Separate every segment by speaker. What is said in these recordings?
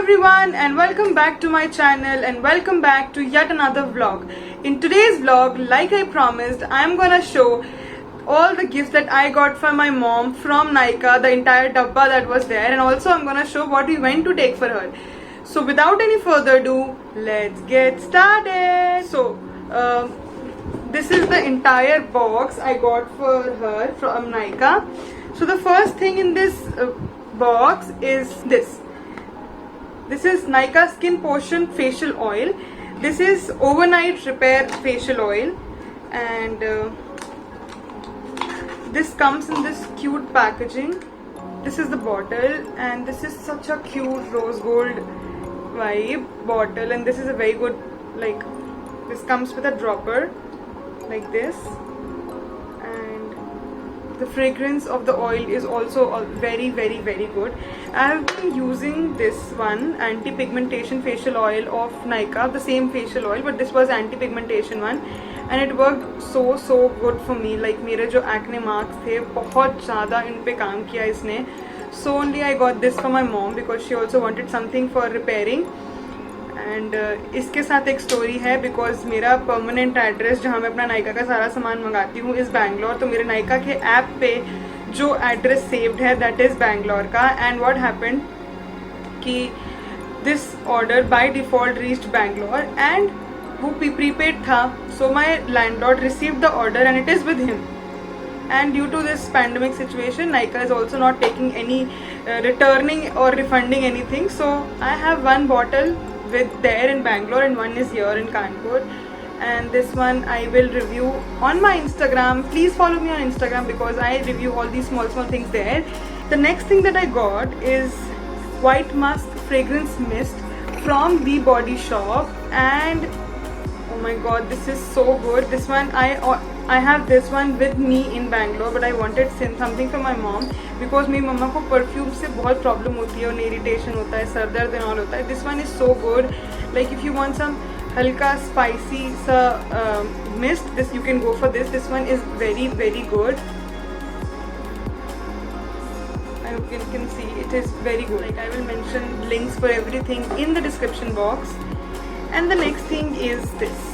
Speaker 1: everyone and welcome back to my channel and welcome back to yet another vlog. In today's vlog, like I promised, I'm gonna show all the gifts that I got from my mom from Nykaa, the entire dabba that was there, and also I'm gonna show what we went to take for her. So without any further ado, let's get started. So this is the entire box I got for her from Nykaa. So the first thing in this box is this. This is Nykaa Skin Potion Facial Oil. This is overnight repair facial oil, and this comes in this cute packaging. This is the bottle, and this is such a cute rose gold vibe bottle, and this is a very good, like, this comes with a dropper like this, and the fragrance of the oil is also very good. I have been using this one anti-pigmentation facial oil of Nykaa, the same facial oil, but this was anti-pigmentation one, and it worked so good for me. Like, मेरे जो acne marks थे बहुत ज़्यादा इन पे काम किया इसने. So only I got this for my mom because she also wanted something for repairing. And इसके साथ एक स्टोरी है, बिकॉज मेरा परमानेंट एड्रेस जहाँ मैं अपना नायका का सारा सामान मंगाती हूँ इज़ बैंगलोर. तो मेरे नायका के ऐप पे जो एड्रेस सेव्ड है दैट इज़ बैंगलोर का. एंड व्हाट हैपेंड कि this order by default reached Bangalore and वो प्रीपेड था. So my landlord received the order and it is with him. And due to this pandemic situation, Nykaa is also not taking any returning or refunding anything. So I have one bottle with there in Bangalore and one is here in Kanpur. And this one I will review on my Instagram. Please follow me on Instagram because I review all these small things there. The next thing that I got is White Musk Fragrance Mist from The Body Shop. And oh my god, this is so good. This one I have this one with me in Bangalore, but I wanted something for my mom because मेरी मम्मा को perfume से बहुत problem होती है, उन्हें irritation होता है, sir दर्द एंड ऑल होता है. This one is so good. Like if you want some हल्का स्पाइसी सा mist, this you can go for this. This one is very good. You can see it is very good. Like, I will mention links for everything in the description box. And the next thing is this.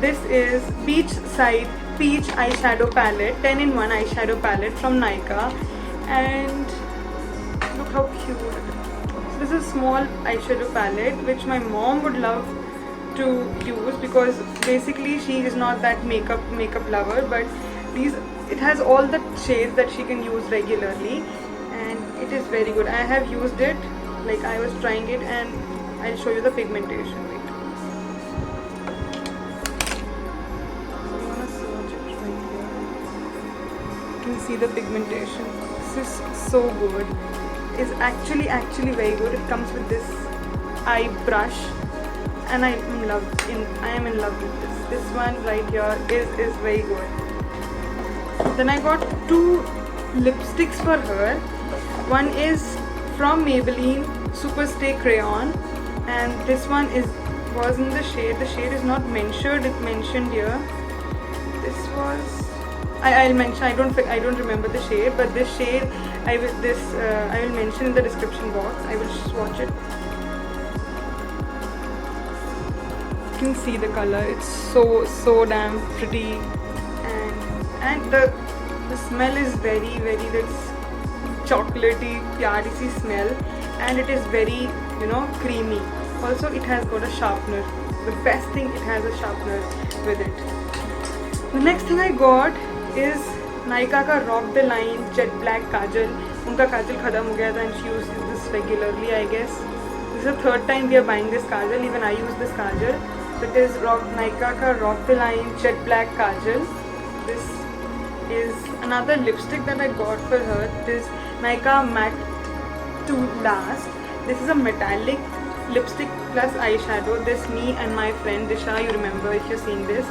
Speaker 1: This is Beachside Peach Eyeshadow Palette, 10-in-1 eyeshadow palette from Nykaa, and look how cute. So this is a small eyeshadow palette which my mom would love to use because basically she is not that makeup lover, but it has all the shades that she can use regularly, and it is very good. I have used it, like I was trying it, and I'll show you the pigmentation. See the pigmentation. This is so good. It's actually very good. It comes with this eye brush, and I am in love with this. This one right here is very good. Then I got two lipsticks for her. One is from Maybelline Superstay Crayon, and this one was in the shade. The shade is not mentioned. It's mentioned here. This was. I'll mention. I don't remember the shade, but this shade I will mention in the description box. I will swatch it. You can see the color. It's so damn pretty, and the smell is very that's chocolatey, pyari si smell, and it is very creamy. Also, it has got a sharpener. The best thing, it has a sharpener with it. The next thing I got is Nykaa का Rock the Line Jet Black काजल. उनका काजल खत्म हो गया था and she uses this regularly, I guess. This is the third time we are buying this Kajal. Even I use this Kajal. That is Nykaa का Rock the Line Jet Black Kajal. This is another lipstick that I got for her. This is Nykaa Matte to Last. This is a metallic lipstick plus eyeshadow. This, me and my friend Disha, you remember if you're seeing this,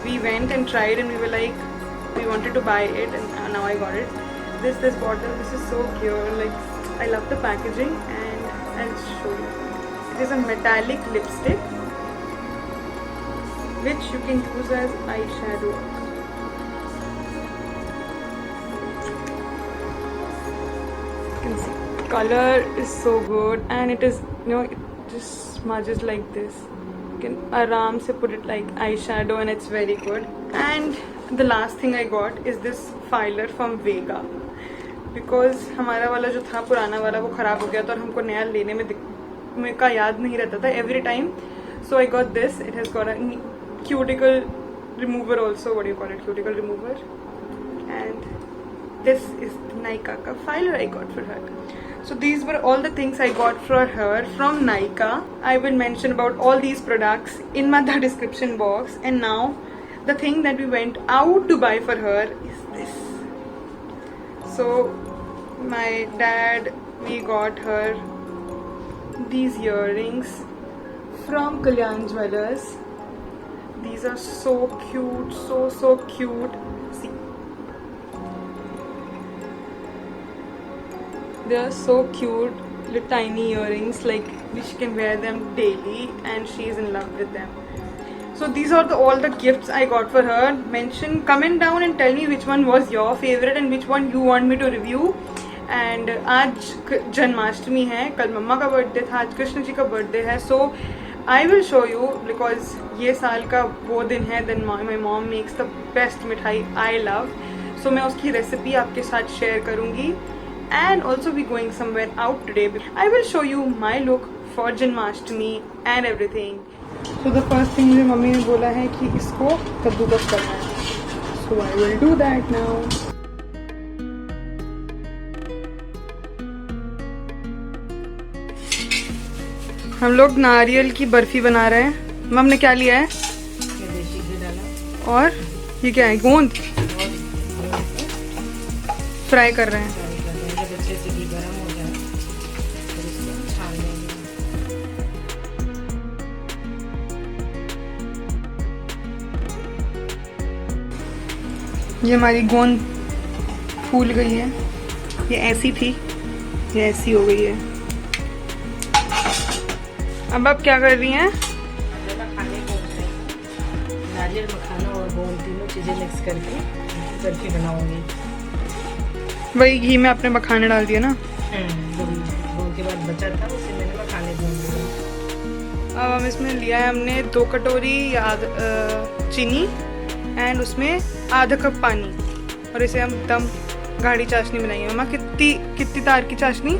Speaker 1: we went and tried and we were like, we wanted to buy it, and now I got it. This bottle, this is so cute. Like, I love the packaging, and I'll show you. It is a metallic lipstick which you can use as eyeshadow. You can see color is so good, and it is, it just smudges like this. You can aram se put it like eyeshadow, and it's very good. And the last thing I got is this filer from Vega, because हमारा वाला जो था पुराना वाला वो ख़राब हो गया था और हमको नया लेने में का याद नहीं रहता था every time. So I got this. It has got a cuticle remover also. What do you call it? Cuticle remover. And this is the Nykaa ka filer I got for her. So these were all the things I got for her from Nykaa. I will mention about all these products in the description box. And now the thing that we went out to buy for her is this. So my dad, we got her these earrings from Kalyan Jewellers. These are so cute, so cute. See, they are so cute, little tiny earrings, like she can wear them daily and she is in love with them. So these are all the gifts I got for her. Comment down and tell me which one was your favorite and which one you want me to review. And आज जन्माष्टमी है, कल मम्मा का birthday था, आज कृष्ण जी का birthday है. So I will show you, because ये साल का वो दिन है then my mom makes the best मिठाई I love. So मैं उसकी रेसिपी आपके साथ शेयर करूँगी. And also we going somewhere out today. I will show you my look for Janmashtami and everything. So the first thing मुझे mummy ने बोला है कि इसको कद्दूकस करना है. So I will do that now. हम लोग नारियल की बर्फी बना रहे हैं. मम ने क्या लिया है? देसी घी डाला. और ये क्या है? गोंद फ्राई कर रहे हैं. अच्छे से घी गरम हो जाए और इसको छान लेंगे. ये हमारी गोंद फूल गई है. ये ऐसी थी, ये ऐसी हो गई है. अब आप क्या कर रही हैं? नारियल मखाना और गोंद तीनों चीजें मिक्स करके बर्फी बनाऊंगी. वही घी में आपने मखाने डाल दिया ना? गोंद के बाद बचा था उसे मैंने मखाने भून दिए. अब हम इसमें लिया है हमने 2 कटोरी चीनी एंड उसमें आधा कप पानी, और इसे हम दम गाढ़ी चाशनी बनाएंगे. मम्मा कितनी तार की चाशनी?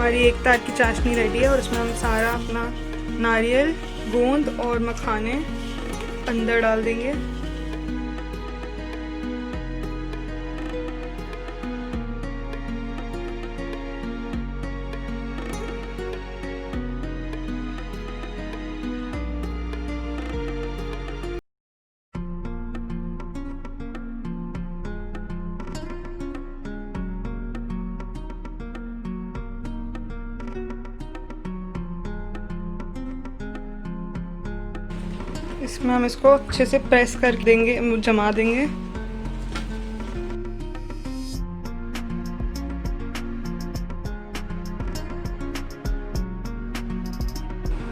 Speaker 1: हमारी 1 तार की चाशनी रेडी है और इसमें हम सारा अपना नारियल, गोंद और मखाने अंदर डाल देंगे. इसमें हम इसको अच्छे से प्रेस कर देंगे, जमा देंगे.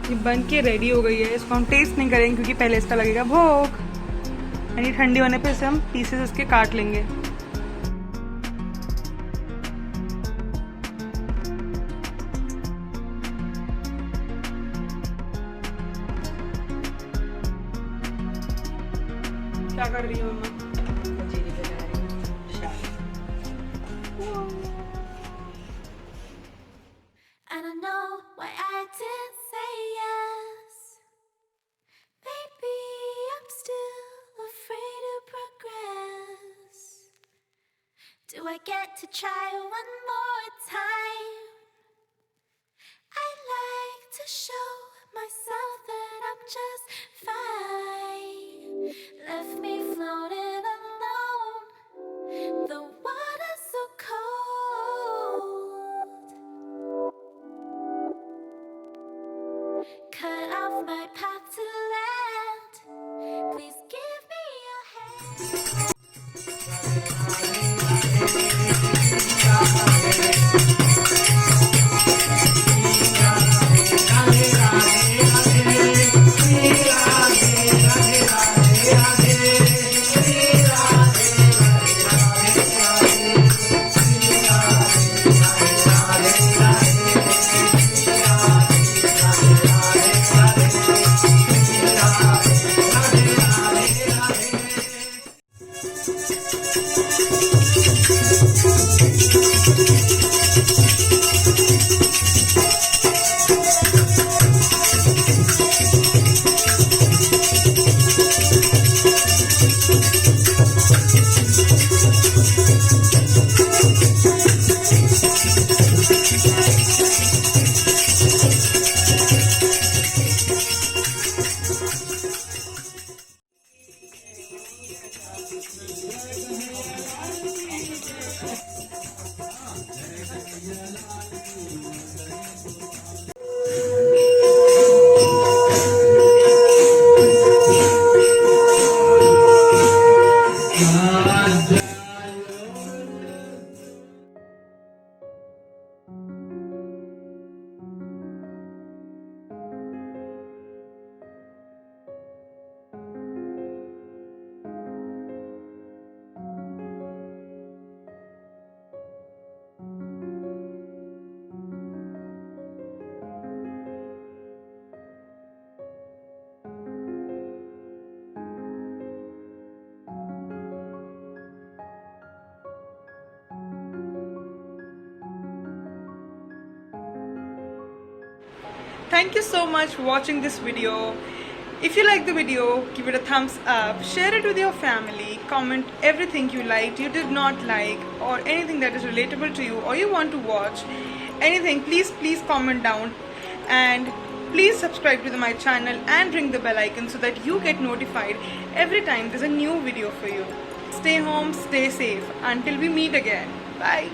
Speaker 1: ये बन के रेडी हो गई है. इसको हम टेस्ट नहीं करेंगे क्योंकि पहले इसका लगेगा भोग. यानी ठंडी होने पे इसे हम पीसेस इसके काट लेंगे. क्या कर रही हो मम्मा?
Speaker 2: And I know why I didn't say yes. Maybe I'm still afraid to progress. Do I get to try one more time? I like to show myself that I'm just fine. Left me floating alone. The water's so cold. Cut off my path to land.
Speaker 1: Thank you so much for watching this video. If you like the video, give it a thumbs up, share it with your family, comment everything you liked, you did not like, or anything that is relatable to you or you want to watch. Anything, please comment down, and please subscribe to my channel and ring the bell icon so that you get notified every time there's a new video for you. Stay home, stay safe. Until we meet again. Bye.